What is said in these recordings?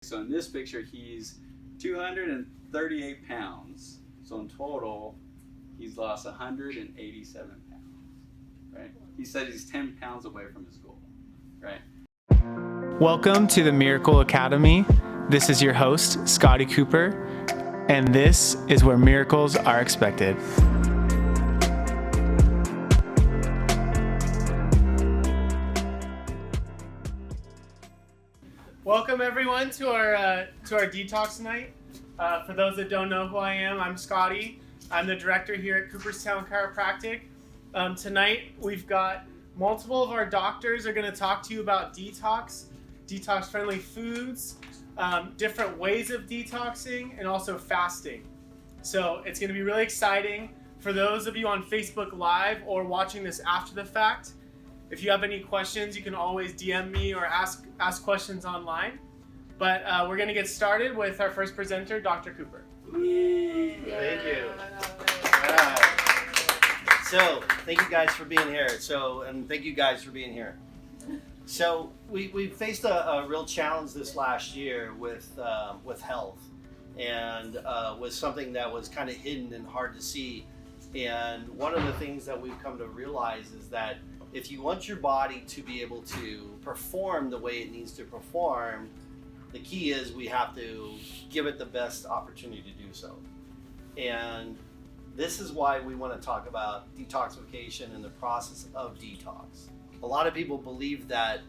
So in this picture, he's 238 pounds. So in total, he's lost 187 pounds, right? He said he's 10 pounds away from his goal, right? Welcome to the Miracle Academy. This is your host, Scotty Cooper, and this is where miracles are expected. Welcome everyone to our Detox night. For those that don't know who I am, I'm Scotty. I'm the director here at Cooperstown Chiropractic. Tonight we've got multiple of our doctors are going to talk to you about detox-friendly foods, different ways of detoxing, and also fasting. So it's going to be really exciting. For those of you on Facebook Live or watching this after the fact, if you have any questions, you can always DM me or ask questions online. But we're going to get started with our first presenter, Dr. Cooper. Thank you. All right. So, thank you guys for being here. And thank you guys for being here. So, we faced a real challenge this last year with health, and was something that was kind of hidden and hard to see. And one of the things that we've come to realize is that if you want your body to be able to perform the way it needs to perform, the key is we have to give it the best opportunity to do so. And this is why we want to talk about detoxification and the process of detox. A lot of people believe that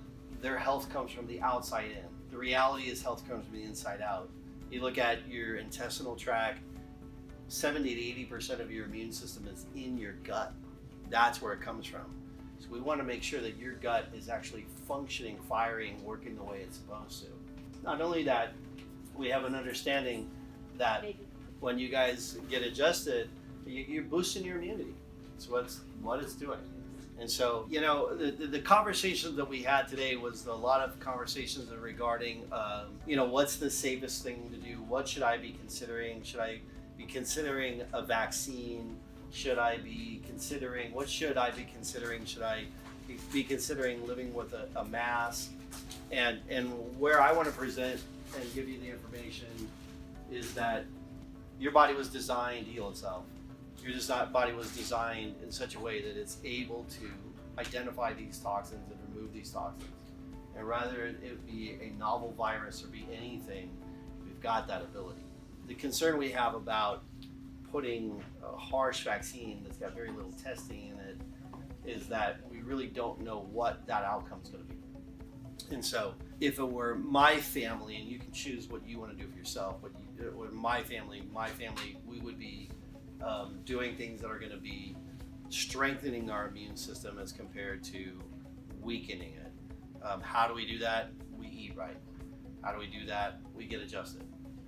their health comes from the outside in. The reality is health comes from the inside out. You look at your intestinal tract, 70 to 80% of your immune system is in your gut. That's where it comes from. So we want to make sure that your gut is actually functioning, firing, working the way it's supposed to. Not only that, we have an understanding that when you guys get adjusted, you're boosting your immunity. It's what it's doing. And so, the conversations that we had today was a lot of conversations regarding, what's the safest thing to do? What should I be considering? Should I be considering a vaccine? What should I be considering? Should I be considering living with a mask? And where I want to present and give you the information is that your body was designed to heal itself. Your body was designed in such a way that it's able to identify these toxins and remove these toxins. And rather it be a novel virus or be anything, we've got that ability. The concern we have about putting a harsh vaccine that's got very little testing in it is that we really don't know what that outcome is going to be. And so if it were my family, and you can choose what you want to do for yourself, my family, we would be doing things that are going to be strengthening our immune system as compared to weakening it. How do we do that? We eat right. How do we do that? We get adjusted.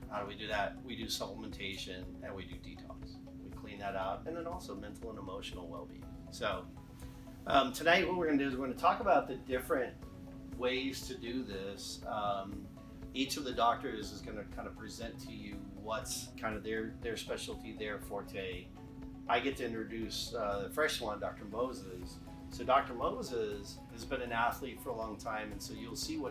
How do we do that? We do supplementation and we do detox. We clean that out, and then also mental and emotional well-being. So tonight what we're going to do is we're going to talk about the different ways to do this. Each of the doctors is going to kind of present to you what's kind of their specialty, their forte. I get to introduce the fresh one, Dr. Moses. So Dr. Moses has been an athlete for a long time, and so you'll see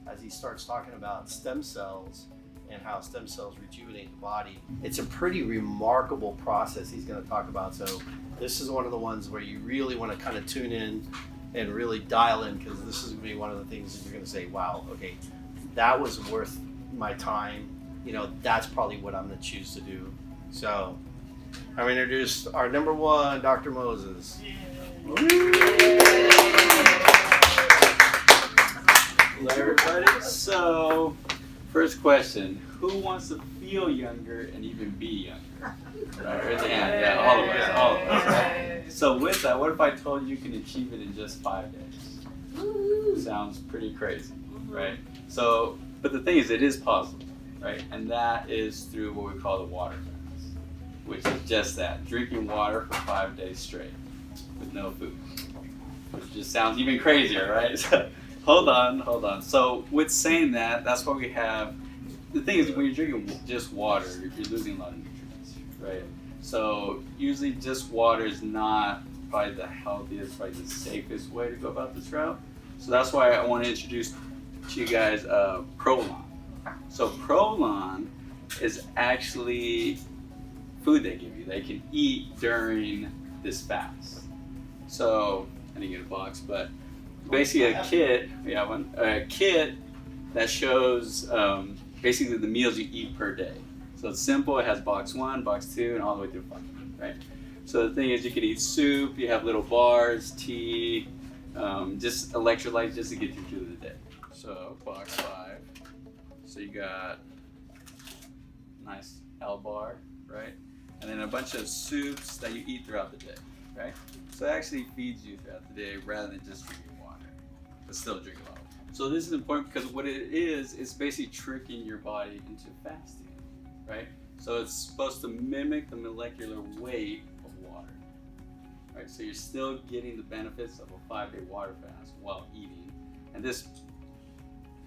as he starts talking about stem cells and how stem cells rejuvenate the body. It's a pretty remarkable process he's going to talk about. So this is one of the ones where you really want to kind of tune in and really dial in, because this is going to be one of the things that you're going to say, wow, okay, that was worth my time. That's probably what I'm going to choose to do. So I'm going to introduce our number one, Dr. Moses. Hello, everybody. So, first question: who wants to feel younger and even be younger? Right, raise your hand. Yeah, all of us. Right? So, with that, what if I told you can achieve it in just 5 days? Sounds pretty crazy, right? So, but the thing is, it is possible, right? And that is through what we call the water fast, which is just that: drinking water for 5 days straight with no food, which just sounds even crazier, right? So, hold on. So with saying that, that's why we have, the thing is, when you're drinking just water, you're losing a lot of nutrients, right? So usually just water is not probably the healthiest, probably the safest way to go about this route. So that's why I want to introduce to you guys Prolon. So prolon is actually food they give you. They can eat during this fast. So I didn't get a box, but basically a kit. We have one. A kit that shows basically the meals you eat per day. So it's simple. It has box 1, box 2, and all the way through 5. Right. So the thing is, you can eat soup. You have little bars, tea, just electrolytes, just to get you through the day. So box 5. So you got nice L bar, right? And then a bunch of soups that you eat throughout the day, right? So it actually feeds you throughout the day rather than just drinking water, but still drink a lot. So this is important because what it is basically tricking your body into fasting, right? So it's supposed to mimic the molecular weight of water, right? So you're still getting the benefits of a 5-day water fast while eating, and this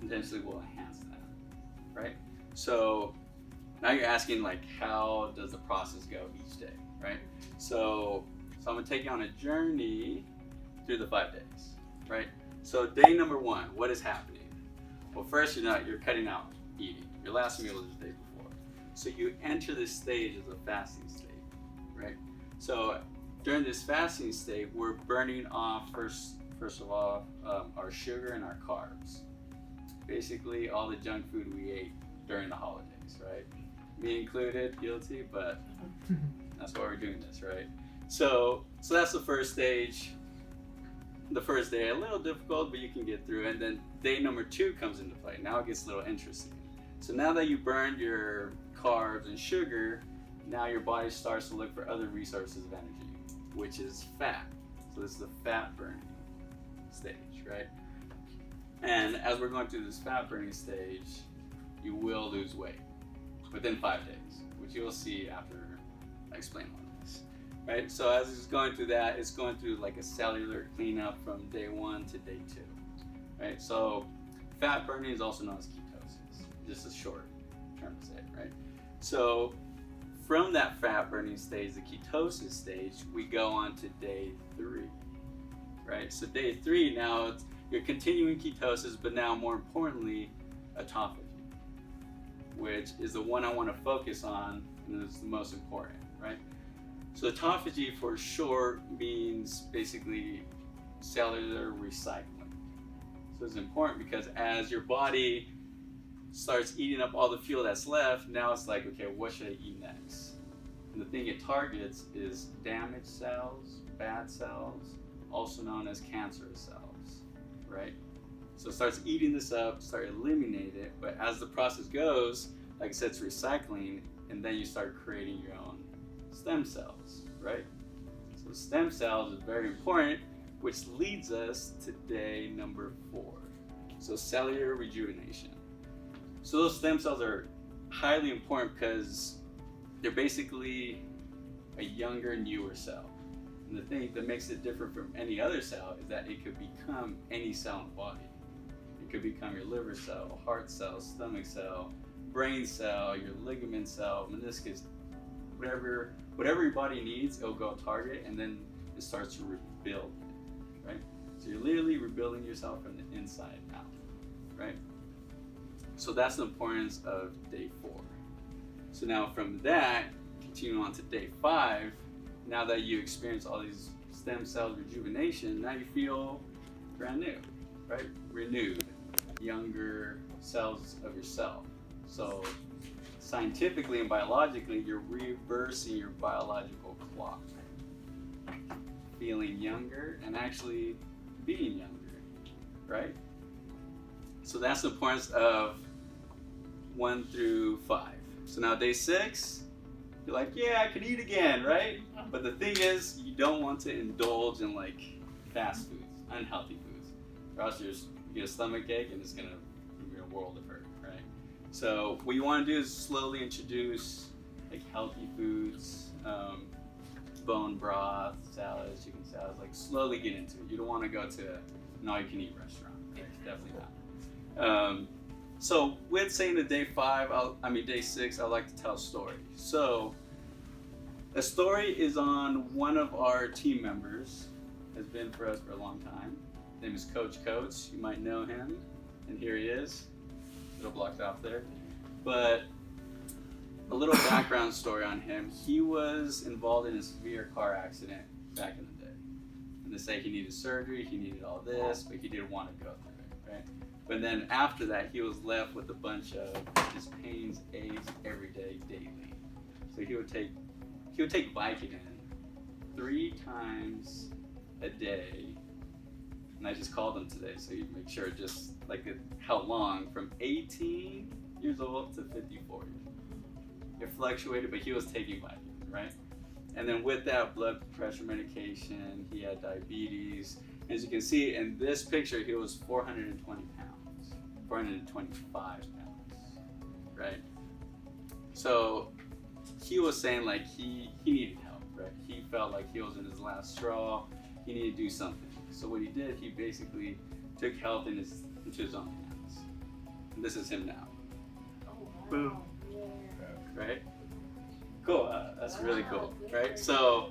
potentially will enhance that, right? So now you're asking, like, how does the process go each day, right? So I'm gonna take you on a journey through the 5 days, right? So day number 1, what is happening? Well, first you're cutting out eating. Your last meal is the day before. So you enter this stage as a fasting state, right? So during this fasting state, we're burning off first of all our sugar and our carbs. Basically all the junk food we ate during the holidays, right? Me included, guilty, but that's why we're doing this, right? So that's the first stage. The first day, a little difficult, but you can get through. And then day number 2 comes into play. Now it gets a little interesting. So now that you burned your carbs and sugar, now your body starts to look for other resources of energy, which is fat. So this is the fat burning stage, right? And as we're going through this fat burning stage, you will lose weight within 5 days, which you'll see after I explain all this, right? So as it's going through that, it's going through like a cellular cleanup from day 1 to day 2, right? So fat burning is also known as ketosis, just a short term to say it, right? So from that fat burning stage, the ketosis stage, we go on to day 3, right? So day 3, now you're continuing ketosis, but now more importantly, autophagy, which is the one I want to focus on, and is the most important, right? So autophagy for short means basically cellular recycling. So it's important because as your body starts eating up all the fuel that's left, now it's like, okay, what should I eat next? And the thing it targets is damaged cells, bad cells, also known as cancerous cells, right? So it starts eating this up, start eliminating it, but as the process goes, like I said, it's recycling, and then you start creating your own stem cells, right? So stem cells is very important, which leads us to day number 4. So cellular rejuvenation. So those stem cells are highly important because they're basically a younger, newer cell. And the thing that makes it different from any other cell is that it could become any cell in the body. It could become your liver cell, heart cell, stomach cell, brain cell, your ligament cell, meniscus, whatever your body needs, it'll go target, and then it starts to rebuild, right? So you're literally rebuilding yourself from the inside out, right? So that's the importance of day 4. So now from that, continue on to day 5, now that you experience all these stem cells rejuvenation, now you feel brand new, right? Renewed, younger cells of yourself. So scientifically and biologically, you're reversing your biological clock. Feeling younger and actually being younger, right? So that's the importance of 1 through 5. So now day 6, you're like, yeah, I can eat again, right? But the thing is, you don't want to indulge in like fast foods, unhealthy foods, or else you get a stomach ache and it's gonna be a world of hurt, right? So what you want to do is slowly introduce like healthy foods, bone broth, salads, chicken salads, like slowly get into it. You don't want to go to an all-you-can-eat restaurant. Right? Definitely not. So with saying the day 6, I like to tell a story. So the story is on one of our team members, has been for us for a long time. His name is Coach Coates. You might know him, and here he is. Little blocked off there. But a little background story on him. He was involved in a severe car accident back in the day. And they say he needed surgery, he needed all this, but he didn't want to go through it, right? But then after that, he was left with a bunch of his pains, aches every day, daily. So he would take Vicodin 3 times a day. And I just called him today, so you make sure just like how long, from 18 years old to 54 years old. It fluctuated, but he was taking Vicodin, right? And then with that, blood pressure medication, he had diabetes. As you can see in this picture, he was 420 pounds, 425 pounds, right? So he was saying like he needed help, right? He felt like he was in his last straw. He needed to do something. So what he did, he basically took health into his own hands. And this is him now. Oh, wow. Boom. Yeah. Right? Cool. That's really cool, right? So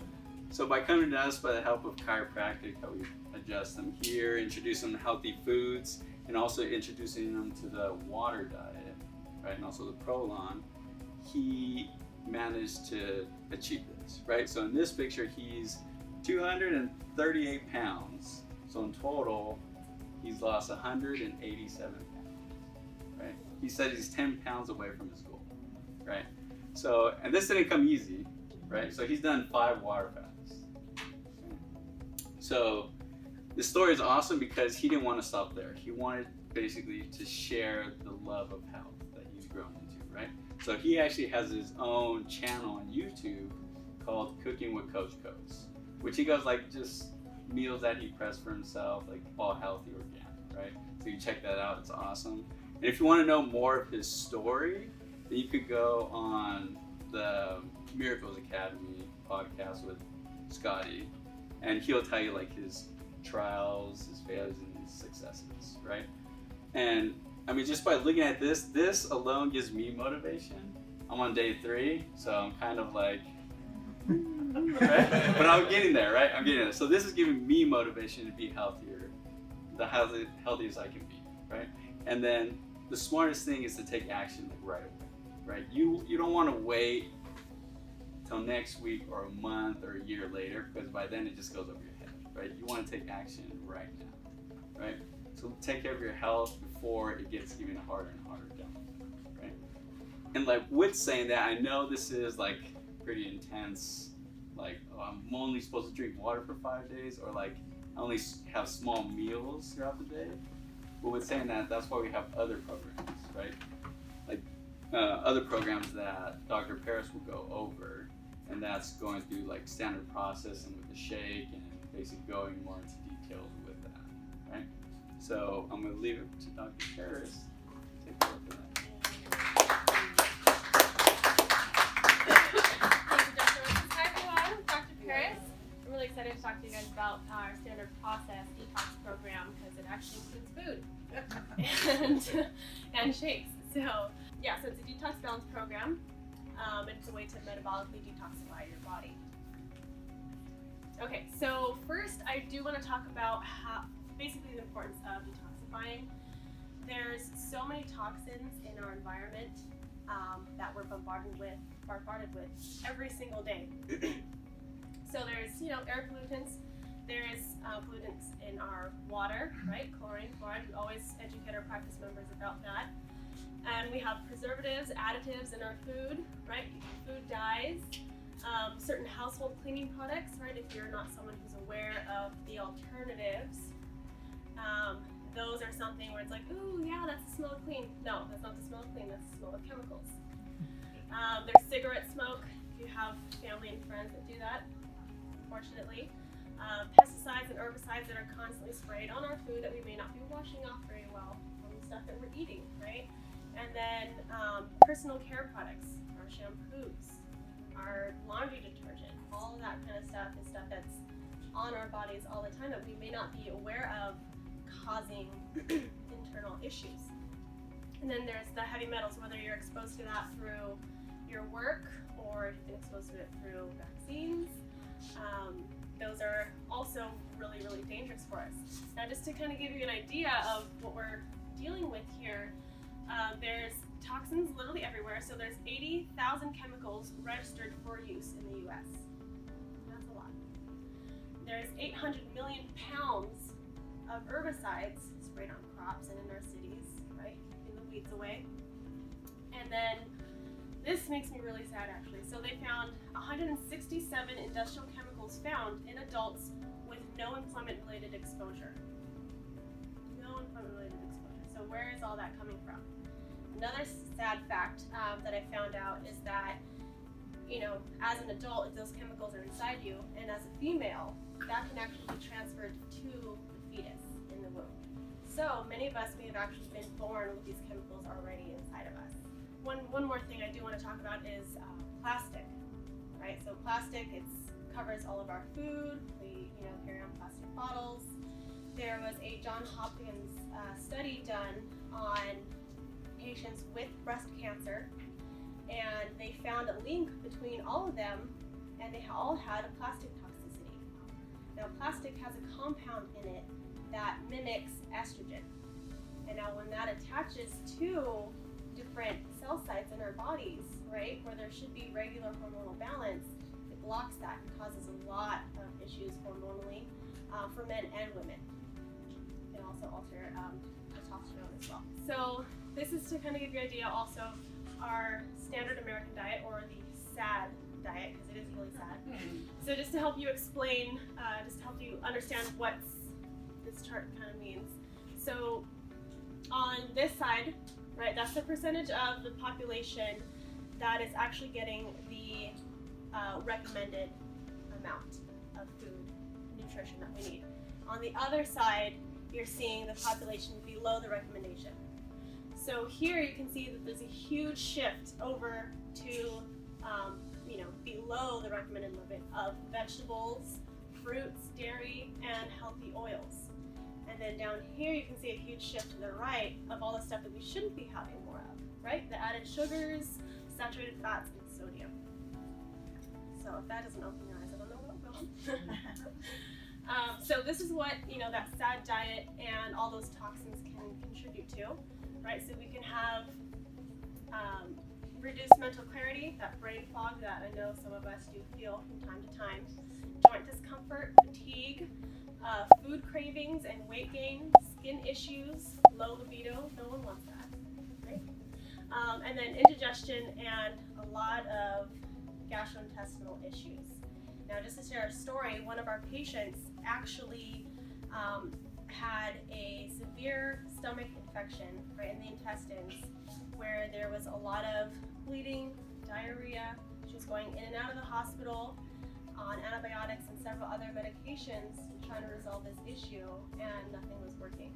by coming to us by the help of chiropractic, how we adjust them here, introduce them to healthy foods, and also introducing them to the water diet, right? And also the Prolon, he managed to achieve this, right? So in this picture, he's 238 pounds. So in total, he's lost 187 pounds, right? He said he's 10 pounds away from his goal, right? So, and this didn't come easy, right? So he's done 5 water fasts. So this story is awesome because he didn't want to stop there. He wanted basically to share the love of health that he's grown into, right? So he actually has his own channel on YouTube called Cooking with Coach Coats, which he goes like just meals that he preps for himself, like all healthy, organic, right? So you check that out, it's awesome. And if you want to know more of his story, then you could go on the Miracles Academy podcast with Scotty, and he'll tell you like his trials, his failures, and his successes, right? And I mean, just by looking at this alone gives me motivation. I'm on day 3, so I'm kind of like, right? But I'm getting there, right? I'm getting there. So this is giving me motivation to be healthier, the healthiest I can be, right? And then the smartest thing is to take action like right away, right? You don't want to wait till next week or a month or a year later, because by then it just goes over your head, right? You want to take action right now, right? So take care of your health before it gets even harder and harder down, right? And like with saying that, I know this is like pretty intense, like, oh, I'm only supposed to drink water for 5 days, or like I only have small meals throughout the day. But with saying that, that's why we have other programs, right? Like other programs that Dr. Paris will go over, and that's going through like standard processing with the shake and basically going more into details with that, right? So I'm going to leave it to Dr. Paris to take care of that. I'm really excited to talk to you guys about our standard process detox program because it actually includes food and shakes. So yeah, so it's a detox balance program. It's a way to metabolically detoxify your body. Okay, so first I do want to talk about how basically the importance of detoxifying. There's so many toxins in our environment that we're bombarded with every single day. So there's, air pollutants, there's pollutants in our water, right? Chlorine, fluoride, we always educate our practice members about that. And we have preservatives, additives in our food, right? Food dyes, certain household cleaning products, right? If you're not someone who's aware of the alternatives, those are something where it's like, ooh, yeah, that's the smell of clean. No, that's not the smell of clean, that's the smell of chemicals. There's cigarette smoke, if you have family and friends that do that. Unfortunately, pesticides and herbicides that are constantly sprayed on our food that we may not be washing off very well from the stuff that we're eating, right? And then personal care products, our shampoos, our laundry detergent, all of that kind of stuff is stuff that's on our bodies all the time that we may not be aware of causing internal issues. And then there's the heavy metals, whether you're exposed to that through your work or if you've been exposed to it through vaccines. Those are also really, really dangerous for us. Now, just to kind of give you an idea of what we're dealing with here, there's toxins literally everywhere. So there's 80,000 chemicals registered for use in the US. That's a lot. There's 800 million pounds of herbicides sprayed on crops and in our cities, right? Keeping the weeds away. And then this makes me really sad actually. So they found 167 industrial chemicals found in adults with no employment-related exposure. No employment-related exposure. So where is all that coming from? Another sad fact that I found out is that, you know, as an adult, if those chemicals are inside you, and as a female, that can actually be transferred to the fetus in the womb. So many of us may have actually been born with these chemicals already inside of us. One more thing I do want to talk about is plastic, right? So plastic, it covers all of our food. We, carry on plastic bottles. There was a Johns Hopkins study done on patients with breast cancer, and they found a link between all of them, and they all had a plastic toxicity. Now, plastic has a compound in it that mimics estrogen, and now when that attaches to different cell sites in our bodies, right, where there should be regular hormonal balance, it blocks that and causes a lot of issues hormonally for men and women. It can also alter testosterone as well. So this is to kind of give you an idea also of our standard American diet, or the SAD diet, because it is really sad. So just to help you explain, just to help you understand what this chart kind of means. So on this side, right, that's the percentage of the population that is actually getting the recommended amount of food, nutrition that we need. On the other side, you're seeing the population below the recommendation. So here you can see that there's a huge shift over to, below the recommended limit of vegetables, fruits, dairy, and healthy oils. And then down here you can see a huge shift to the right of all the stuff that we shouldn't be having more of, right? The added sugars, saturated fats, and sodium. So if that doesn't open your eyes, I don't know what will. So this is what, that SAD diet and all those toxins can contribute to, right? So we can have reduced mental clarity, that brain fog that I know some of us do feel from time to time, joint discomfort, fatigue, food cravings and weight gain, skin issues, low libido, no one wants that, right? And then indigestion and a lot of gastrointestinal issues. Now, just to share a story, one of our patients actually had a severe stomach infection right in the intestines, where there was a lot of bleeding, diarrhea. She was going in and out of the hospital on antibiotics and several other medications trying to resolve this issue, and nothing was working.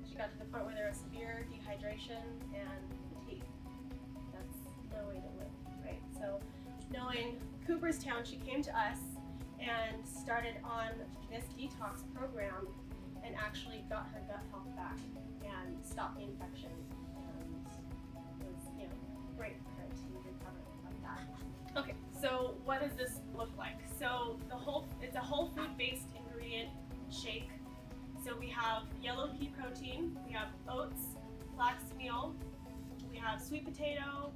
She got to the point where there was severe dehydration and fatigue. That's no way to live, right? So knowing Cooperstown, she came to us and started on this detox program and actually got her gut health back and stopped the infection, and it was great for her to recover from that. Okay, so what does this look like? So it's a whole food-based ingredient shake. So we have yellow pea protein, we have oats, flax meal, we have sweet potato,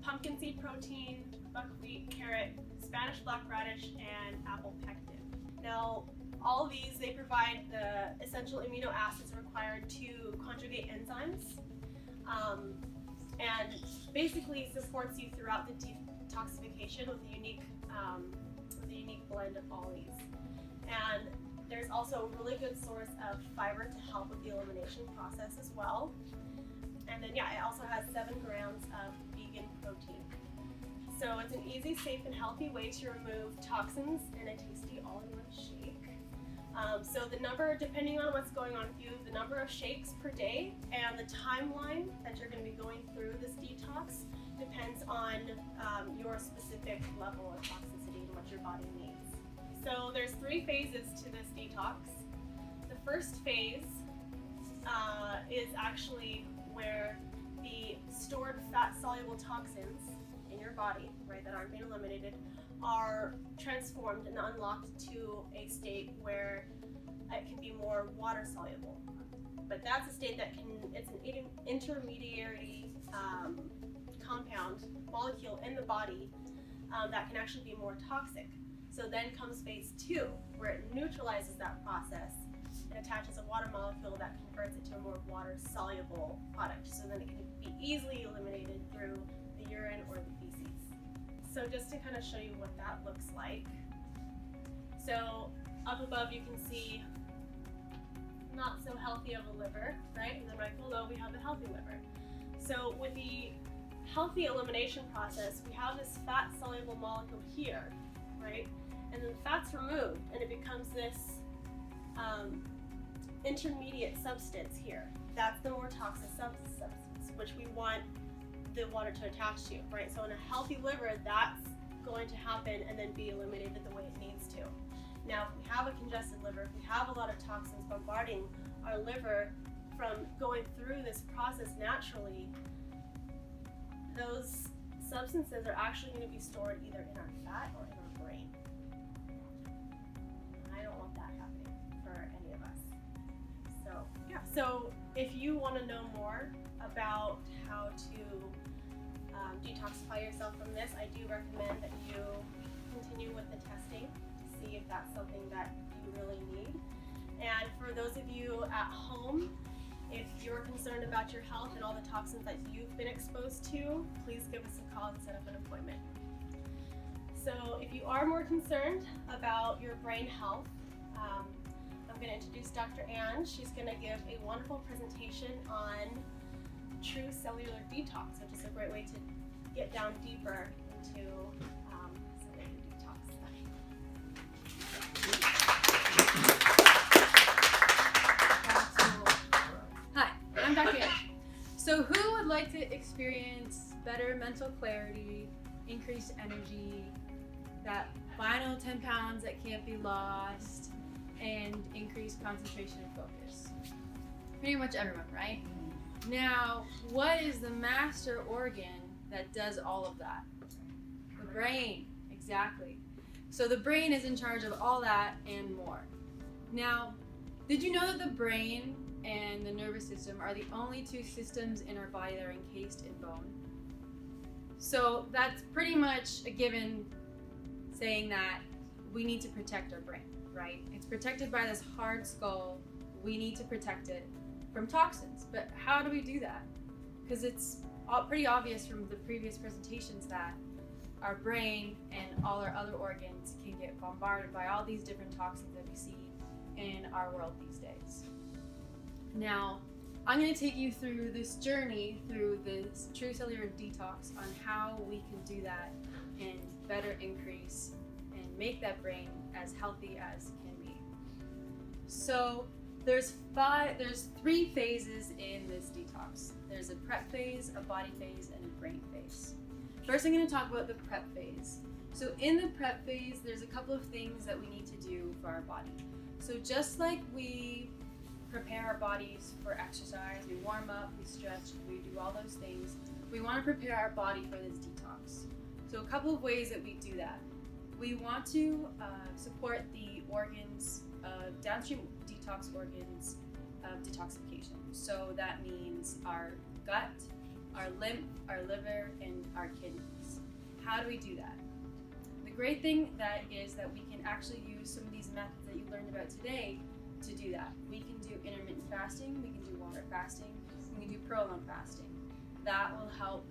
pumpkin seed protein, buckwheat, carrot, Spanish black radish, and apple pectin. Now, all of these, they provide the essential amino acids required to conjugate enzymes, and basically supports you throughout the detoxification with a unique blend of all these. And there's also a really good source of fiber to help with the elimination process as well. And then, it also has 7 grams of vegan protein. So it's an easy, safe, and healthy way to remove toxins in a tasty all-in-one shake. So the number, depending on what's going on with you, the number of shakes per day and the timeline that you're going to be going through this detox depends on your specific level of toxicity and what your body needs. So there's 3 phases to this detox. The first phase is actually where the stored fat-soluble toxins in your body, right, that aren't being eliminated, are transformed and unlocked to a state where it can be more water-soluble. but that's a state that it's an intermediary compound, molecule in the body that can actually be more toxic. So then comes phase 2, where it neutralizes that process and attaches a water molecule that converts it to a more water-soluble product. So then it can be easily eliminated through the urine or the feces. So just to kind of show you what that looks like. So up above you can see not so healthy of a liver, right? And then right below we have a healthy liver. So with the healthy elimination process, we have this fat-soluble molecule here, right? And then the fat's removed and it becomes this intermediate substance here. That's the more toxic substance, which we want the water to attach to, right? So in a healthy liver, that's going to happen and then be eliminated the way it needs to. Now, if we have a congested liver, if we have a lot of toxins bombarding our liver from going through this process naturally, those substances are actually going to be stored either in our fat or in our brain. And I don't want that happening for any of us. So, yeah. So if you want to know more about how to detoxify yourself from this, I do recommend that you continue with the testing to see if that's something that you really need. And for those of you at home, if you're concerned about your health and all the toxins that you've been exposed to, please give us a call and set up an appointment. So if you are more concerned about your brain health, I'm going to introduce Dr. Ange. She's going to give a wonderful presentation on true cellular detox, which is a great way to get down deeper into cellular detox. Hi, I'm Dr. Ange. So who would like to experience better mental clarity, increased energy, that final 10 pounds that can't be lost, and increased concentration and focus? Pretty much everyone, right? Now, what is the master organ that does all of that? The brain, exactly. So the brain is in charge of all that and more. Now, did you know that the brain and the nervous system are the only two systems in our body that are encased in bone? So that's pretty much a given, saying that we need to protect our brain, right? It's protected by this hard skull. We need to protect it from toxins. But how do we do that? Because it's pretty obvious from the previous presentations that our brain and all our other organs can get bombarded by all these different toxins that we see in our world these days. Now, I'm going to take you through this journey through this true cellular detox on how we can do that and better increase and make that brain as healthy as it can be. So there's 3 phases in this detox. There's a prep phase, a body phase, and a brain phase. First, I'm going to talk about the prep phase. So in the prep phase, there's a couple of things that we need to do for our body. So just like we prepare our bodies for exercise, we warm up, we stretch, we do all those things, we want to prepare our body for this detox. So a couple of ways that we do that. We want to support the organs, downstream detox organs of detoxification. So that means our gut, our lymph, our liver, and our kidneys. How do we do that? The great thing that is that we can actually use some of these methods that you learned about today to do that. We can do intermittent fasting, we can do water fasting, we can do prolonged fasting. That will help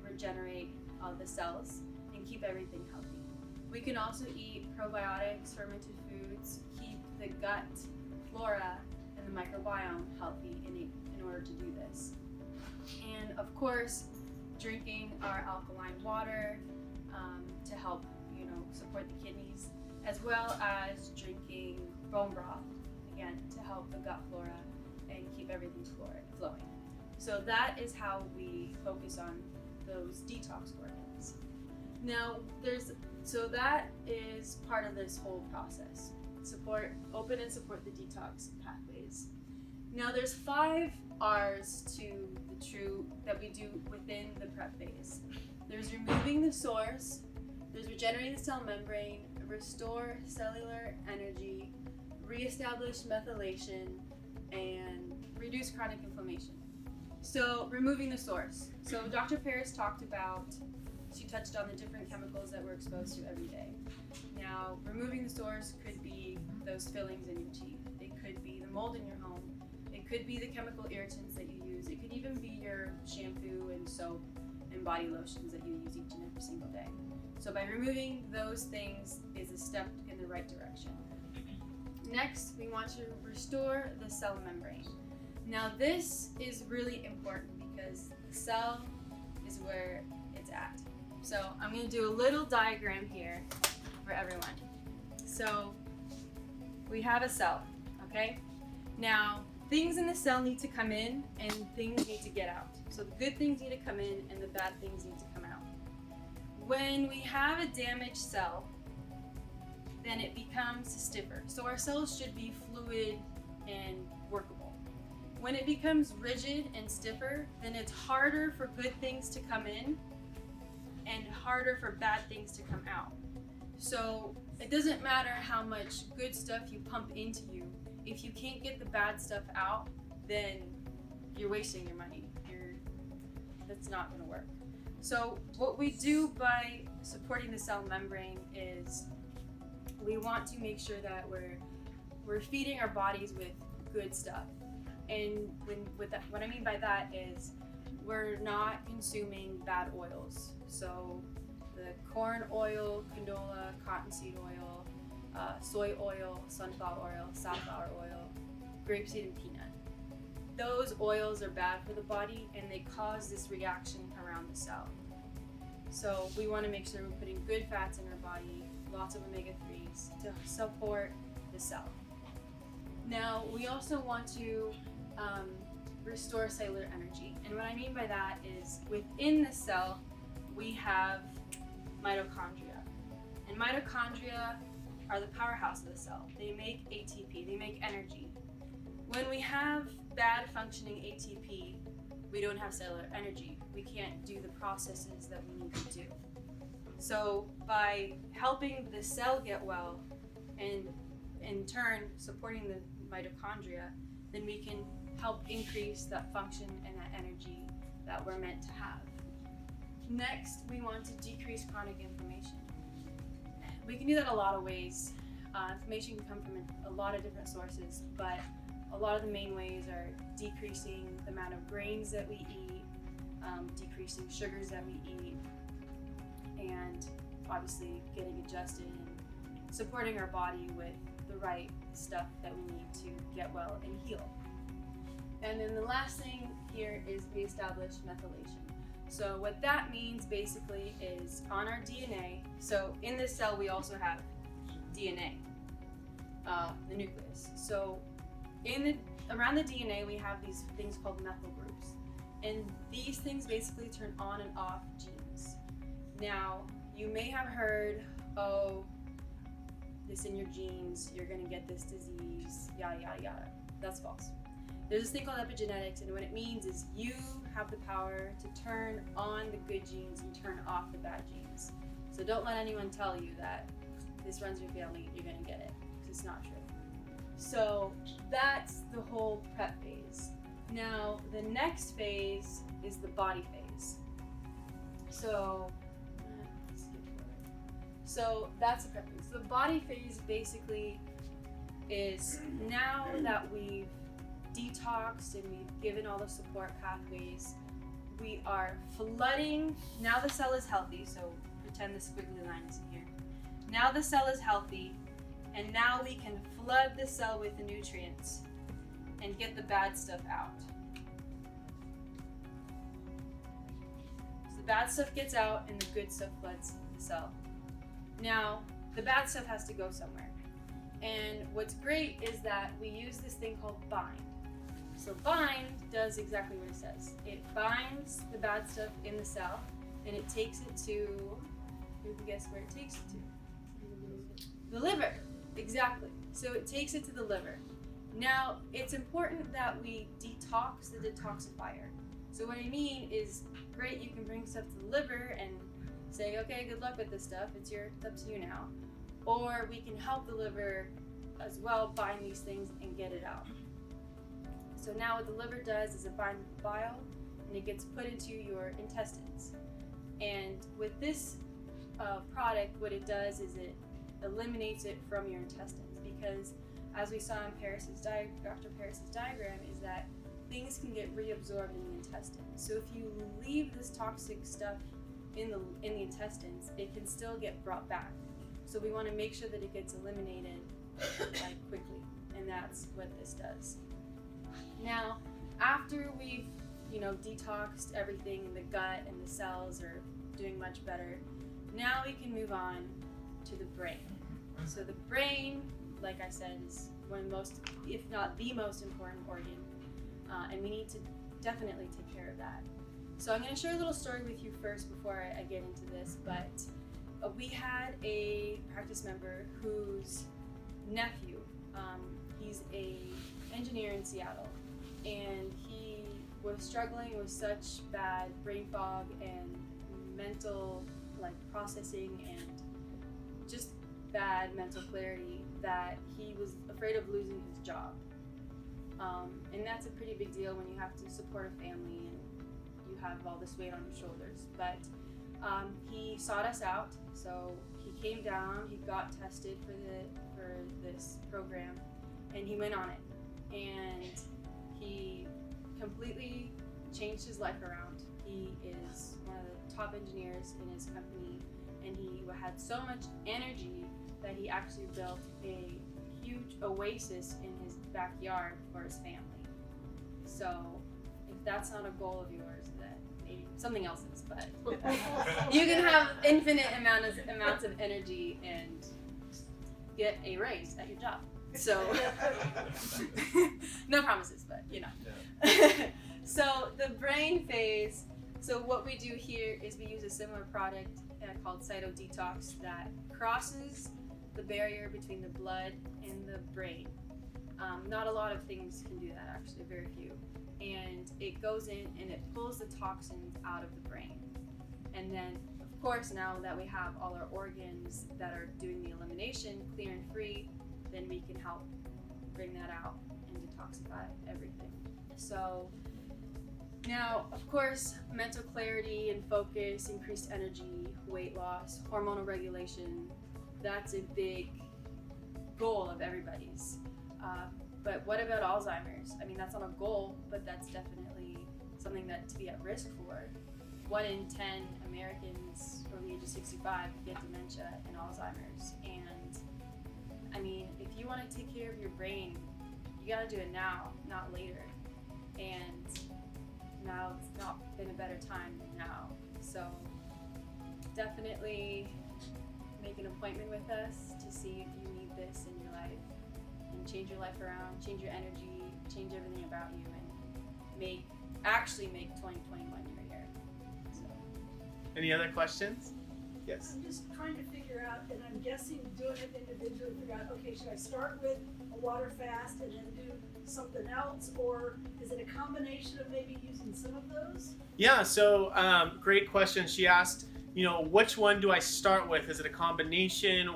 regenerate the cells and keep everything healthy. We can also eat probiotics, fermented foods, keep the gut flora and the microbiome healthy in order to do this. And of course, drinking our alkaline water to help support the kidneys, as well as drinking bone broth, again, to help the gut flora and keep everything flowing. So that is how we focus on those detox organs. Now, that is part of this whole process. Open and support the detox pathways. Now, there's 5 R's to the true that we do within the prep phase. There's removing the source, there's regenerating the cell membrane, restore cellular energy, reestablish methylation, and reduce chronic inflammation. So removing the source. So Dr. Paris talked about, she touched on the different chemicals that we're exposed to every day. Now, removing the source could be those fillings in your teeth. It could be the mold in your home. It could be the chemical irritants that you use. It could even be your shampoo and soap and body lotions that you use each and every single day. So by removing those things is a step in the right direction. Next, we want to restore the cell membrane. Now this is really important because the cell is where it's at. So I'm going to do a little diagram here for everyone. So we have a cell, okay? Now things in the cell need to come in and things need to get out. So the good things need to come in and the bad things need to come out. When we have a damaged cell, then it becomes stiffer. So our cells should be fluid and workable. When it becomes rigid and stiffer, then it's harder for good things to come in and harder for bad things to come out. So it doesn't matter how much good stuff you pump into you. If you can't get the bad stuff out, then you're wasting your money. That's not going to work. So what we do by supporting the cell membrane is we want to make sure that we're feeding our bodies with good stuff. And what I mean by that is we're not consuming bad oils. So the corn oil, canola, cottonseed oil, soy oil, sunflower oil, safflower oil, grapeseed and peanut. Those oils are bad for the body and they cause this reaction around the cell. So we want to make sure we're putting good fats in our body, lots of omega-3s to support the cell. Now we also want to restore cellular energy. And what I mean by that is within the cell we have mitochondria. And mitochondria are the powerhouse of the cell. They make ATP, they make energy. When we have bad functioning ATP, we don't have cellular energy. We can't do the processes that we need to do. So by helping the cell get well and in turn supporting the mitochondria, then we can help increase that function and that energy that we're meant to have. Next, we want to decrease chronic inflammation. We can do that a lot of ways. Inflammation can come from a lot of different sources, but a lot of the main ways are decreasing the amount of grains that we eat, decreasing sugars that we eat, and obviously getting adjusted and supporting our body with the right stuff that we need to get well and heal. And then the last thing here is we establish methylation. So what that means basically is on our DNA, so in this cell we also have DNA, the nucleus. So around the DNA we have these things called methyl groups. And these things basically turn on and off genes. Now, you may have heard, oh, this in your genes, you're gonna get this disease, yada, yada, yada. That's false. There's this thing called epigenetics, and what it means is you have the power to turn on the good genes and turn off the bad genes. So don't let anyone tell you that this runs your family, you're gonna get it, because it's not true. So that's the whole prep phase. Now, the next phase is the body phase. So that's the prep phase. So the body phase basically is now that we've detoxed and we've given all the support pathways, we are flooding. Now the cell is healthy, so pretend the squiggly line isn't here. Now the cell is healthy, and now we can flood the cell with the nutrients and get the bad stuff out. So the bad stuff gets out and the good stuff floods the cell. Now, the bad stuff has to go somewhere. And what's great is that we use this thing called bind. So bind does exactly what it says. It binds the bad stuff in the cell and it takes it to, who can guess where it takes it to? The liver, exactly. So it takes it to the liver. Now, it's important that we detox the detoxifier. So what I mean is, great, you can bring stuff to the liver and say, okay, good luck with this stuff, it's up to you now. Or we can help the liver as well bind these things and get it out. So now what the liver does is it binds with bile and it gets put into your intestines. And with this product, what it does is it eliminates it from your intestines, because as we saw in Dr. Paris's diagram, is that things can get reabsorbed in the intestines. So if you leave this toxic stuff in the intestines, it can still get brought back. So we want to make sure that it gets eliminated like quickly, and that's what this does. Now, after we've detoxed everything in the gut and the cells are doing much better, now we can move on to the brain. So the brain, like I said, is one of the most, if not the most important organ, and we need to definitely take care of that. So I'm going to share a little story with you first before I get into this, but we had a practice member whose nephew, he's a engineer in Seattle, and he was struggling with such bad brain fog and mental processing and just bad mental clarity that he was afraid of losing his job. And that's a pretty big deal when you have to support a family and you have all this weight on your shoulders. But he sought us out, so he came down, he got tested for this program, and he went on it. And he completely changed his life around. He is one of the top engineers in his company, and he had so much energy that he actually built a huge oasis in his backyard for his family. So if that's not a goal of yours, then maybe something else is, but you can have infinite amounts of energy and get a raise at your job. So no promises, but So the brain phase, so what we do here is we use a similar product called Detox that crosses the barrier between the blood and the brain. Not a lot of things can do that, actually, very few. And it goes in and it pulls the toxins out of the brain. And then, of course, now that we have all our organs that are doing the elimination clear and free, then we can help bring that out and detoxify everything. So now, of course, mental clarity and focus, increased energy, weight loss, hormonal regulation, that's a big goal of everybody's. But what about Alzheimer's? I mean, that's not a goal, but that's definitely something that to be at risk for. 1 in 10 Americans over the age of 65 get dementia and Alzheimer's. And I mean, if you want to take care of your brain, you got to do it now, not later. And now it's not been a better time than now. So definitely make an appointment with us to see if you need this in your life and change your life around, change your energy, change everything about you, and actually make 2021 your year. So. Any other questions? Yes. I'm just trying to figure out, and I'm guessing doing it individually, figure out, okay, should I start with a water fast and then do something else, or is it a combination of maybe using some of those? Yeah, so great question. She asked, which one do I start with? Is it a combination?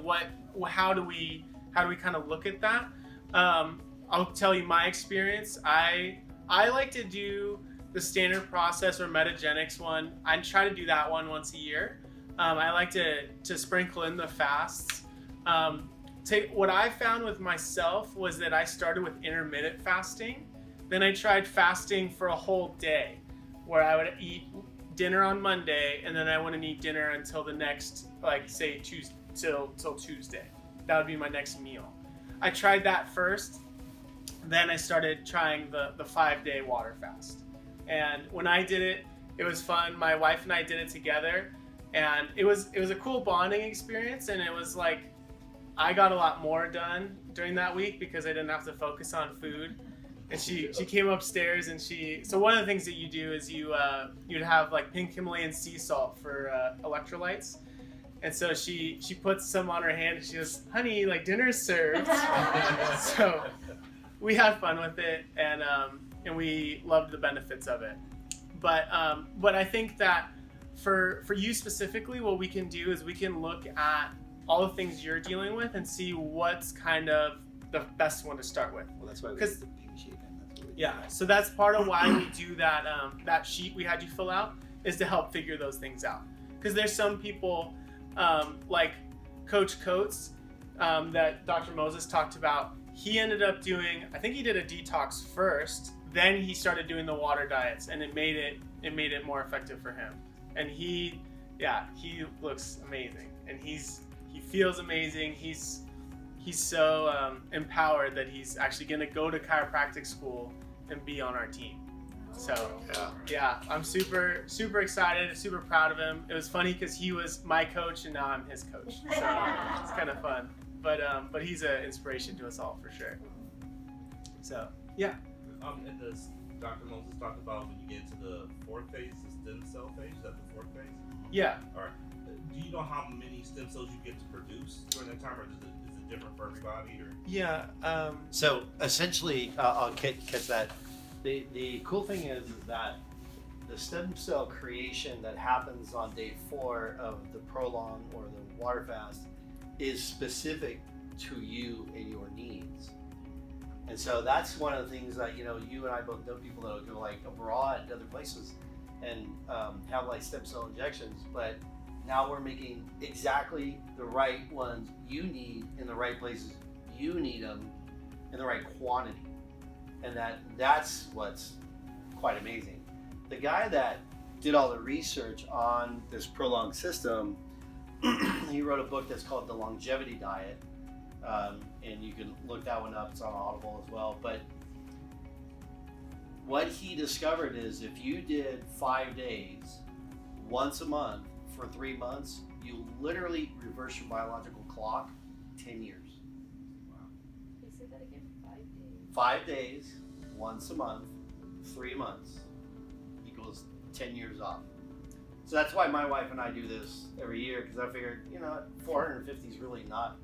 How do we kind of look at that? I'll tell you my experience. I like to do the standard process or Metagenics one. I try to do that one once a year. I like to sprinkle in the fasts. What I found with myself was that I started with intermittent fasting. Then I tried fasting for a whole day, where I would eat dinner on Monday, and then I wouldn't eat dinner until the next, say Tuesday, till Tuesday. That would be my next meal. I tried that first, then I started trying the 5-day water fast. And when I did it, it was fun. My wife and I did it together, and it was a cool bonding experience, and it was like I got a lot more done during that week because I didn't have to focus on food. And she came upstairs, and so one of the things that you do is you'd have pink Himalayan sea salt for electrolytes. And so she puts some on her hand, and she goes, "Honey, dinner's served." So we had fun with it, and we loved the benefits of it. But I think that for you specifically, what we can do is we can look at all the things you're dealing with and see what's kind of the best one to start with. Well, that's why we use the pink sheet, and that's what we Yeah, so that's part of why we do that that sheet we had you fill out, is to help figure those things out. Because there's some people like Coach Coates that Dr. Moses talked about. He ended up doing, I think he did a detox first, then he started doing the water diets, and it made it more effective for him. And he looks amazing, and he feels amazing. He's so empowered that he's actually going to go to chiropractic school and be on our team. So yeah, I'm super excited, super proud of him. It was funny because he was my coach and now I'm his coach, so it's kind of fun. But he's an inspiration to us all for sure. So yeah. And does Dr. Moses talk about when you get into the fourth phase, the stem cell phase? Is that the fourth phase? Yeah. All right. Do you know how many stem cells you get to produce during that time, or is it different for everybody? Or Yeah. So essentially, I'll catch that. The cool thing is that the stem cell creation that happens on day 4 of the prolong or the water fast is specific to you and your needs. And so that's one of the things that, you and I both know people that will go like abroad to other places and have like stem cell injections, but now we're making exactly the right ones you need in the right places you need them in the right quantity. And that's what's quite amazing. The guy that did all the research on this prolonged system, he wrote a book that's called The Longevity Diet. And you can look that one up, it's on Audible as well. But what he discovered is if you did 5 days, once a month for 3 months, you literally reverse your biological clock 10 years. Can you say that again? 5 days. 5 days, once a month, 3 months, equals 10 years off. So that's why my wife and I do this every year, because I figured, 450 is really not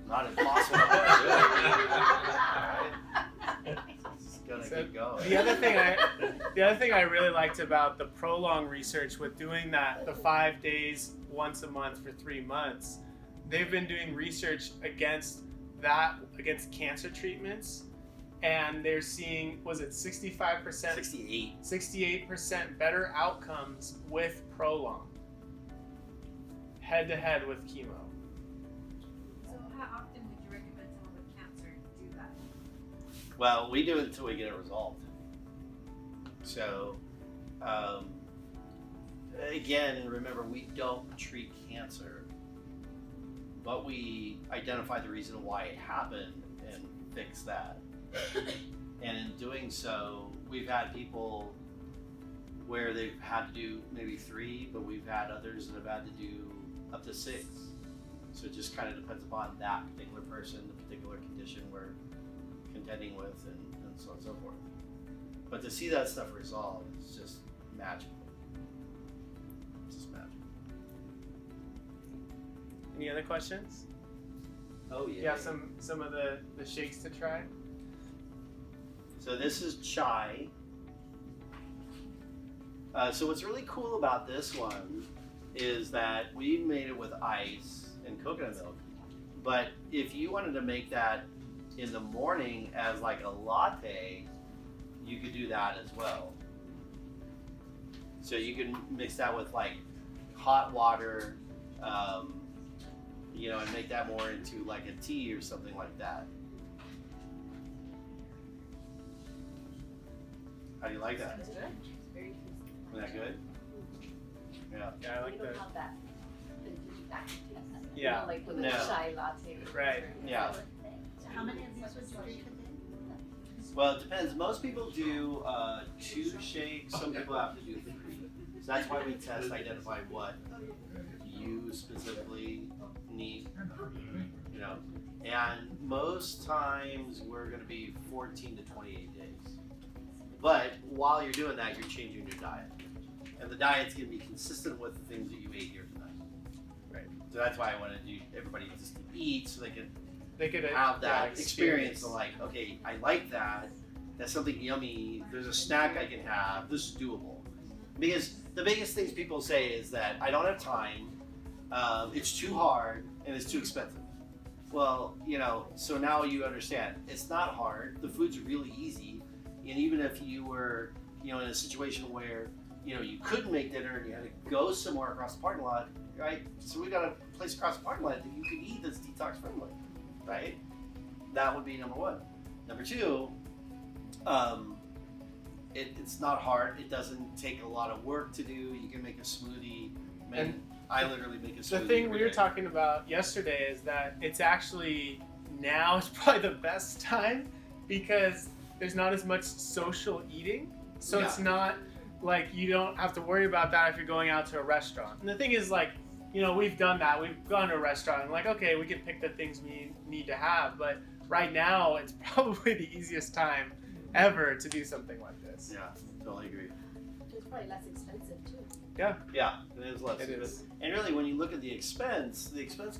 impossible. Right? It's gonna keep going. The other thing I really liked about the prolong research with doing that, the 5 days once a month for 3 months, they've been doing research against cancer treatments, and they're seeing, was it 65%? 68% better outcomes with prolong, head to head with chemo. So how often would you recommend someone with cancer do that? Well, we do it until we get it resolved. So, again, remember, we don't treat cancer, but we identify the reason why it happened and fix that. And in doing so, we've had people where they've had to do maybe 3, but we've had others that have had to do up to 6. So it just kind of depends upon that particular person, the particular condition we're contending with, and so on and so forth. But to see that stuff resolved is just magical. It's just magical. Any other questions? Oh yeah. You have some of the shakes to try? So this is chai. So what's really cool about this one is that we made it with ice and coconut milk. But if you wanted to make that in the morning as like a latte, you could do that as well. So you can mix that with like hot water, and make that more into like a tea or something like that. How do you like that? It's good. It's very tasty. Isn't that good? Yeah. Yeah, I like We don't that. have that that taste. Yeah. Like with No. a chai latte. Right. Yeah. So how many of these would you drink a day? Well, it depends. Most people do 2 shakes. Some people have to do 3. So that's why we test, identify what you specifically need. And most times we're going to be 14 to 28 days. But while you're doing that, you're changing your diet. And the diet's going to be consistent with the things that you ate here tonight. Right. So that's why I wanted everybody just to eat so they could Have have that experience of like, okay, I like that. That's something yummy. There's a snack I can have. This is doable. Because the biggest things people say is that I don't have time, it's too hard, and it's too expensive. Well, so now you understand. It's not hard. The food's really easy. And even if you were, in a situation where, you couldn't make dinner and you had to go somewhere across the parking lot, right? So we got a place across the parking lot that you could eat that's detox friendly, right? That would be number one. Number two, it's not hard. It doesn't take a lot of work to do. You can make a smoothie. I literally make a smoothie. The thing we were talking about yesterday is that it's actually now is probably the best time because there's not as much social eating. So it's not like you don't have to worry about that if you're going out to a restaurant. And the thing is, like, we've done that. We've gone to a restaurant and like, okay, we can pick the things we need to have. But right now, it's probably the easiest time ever to do something like this. Yeah, totally agree. It's probably less expensive too. Yeah, it is less. It is. And really, when you look at the expense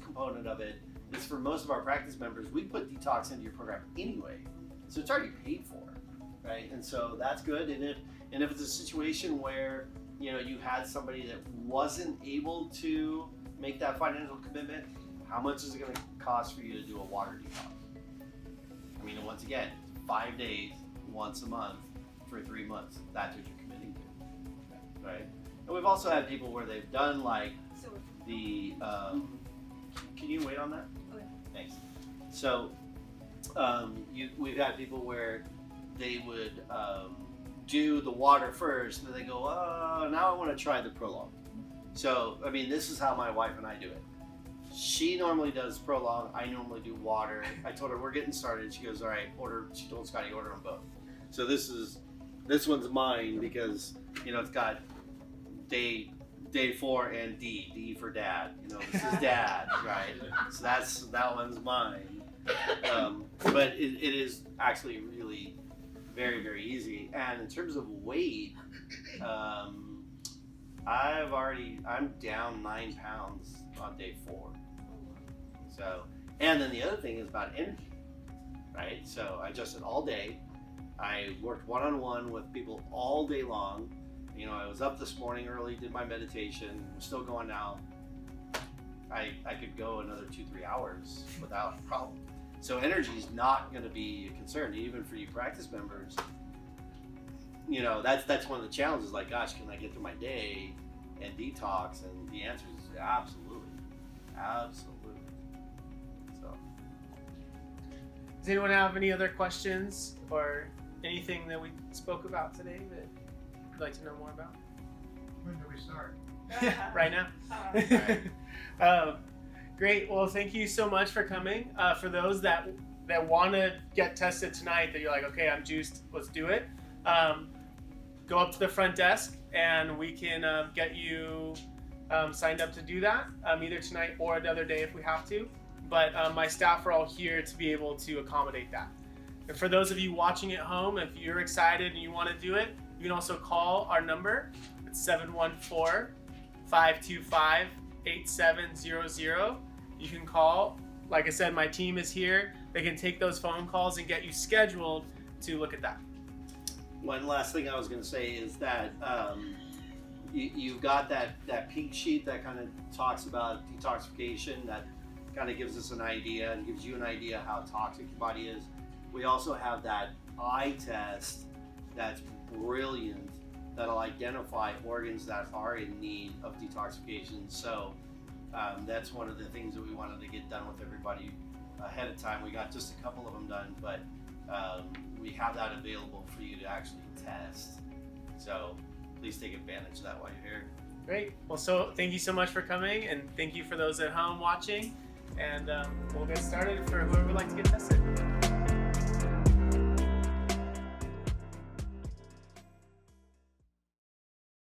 component of it is for most of our practice members, we put detox into your program anyway, so it's already paid for, right? And so that's good. And if it's a situation where you had somebody that wasn't able to make that financial commitment, how much is it going to cost for you to do a water detox? I mean, once again, 5 days, once a month for 3 months. That's what you're committing to, right? And we've also had people where they've done like the. Can you wait on that? Okay. Thanks. So, we've had people where they would do the water first, and then they go, oh, now I want to try the Prolong. So, I mean, this is how my wife and I do it. She normally does Prolong. I normally do water. I told her we're getting started. She goes, all right, she told Scotty, order them both. So this one's mine because, it's got day 4 and D for dad. This is dad, right? So that one's mine. But it is actually really very, very easy. And in terms of weight, I'm down 9 pounds on day 4. So, and then the other thing is about energy, right? So I adjusted all day. I worked one-on-one with people all day long. I was up this morning early, did my meditation. I'm still going now. I could go another 2-3 hours without a problem. So energy is not going to be a concern, even for you practice members. That's one of the challenges. Like, gosh, can I get through my day and detox? And the answer is absolutely. So, does anyone have any other questions or anything that we spoke about today that you'd like to know more about? When do we start? Right now. Great. Well, thank you so much for coming. For those that want to get tested tonight, that you're like, okay, I'm juiced, let's do it. Go up to the front desk and we can get you signed up to do that, either tonight or another day if we have to. But my staff are all here to be able to accommodate that. And for those of you watching at home, if you're excited and you want to do it, you can also call our number. It's 714-525-8700. You can call. Like I said, my team is here. They can take those phone calls and get you scheduled to look at that. One last thing I was going to say is that you've got that pink sheet that kind of talks about detoxification, that kind of gives us an idea and gives you an idea how toxic your body is. We also have that eye test that's brilliant, that'll identify organs that are in need of detoxification. So that's one of the things that we wanted to get done with everybody ahead of time. We got just a couple of them done, but we have that available for you to actually test. So please take advantage of that while you're here. Great. Well, so thank you so much for coming, and thank you for those at home watching. And we'll get started for whoever would like to get tested.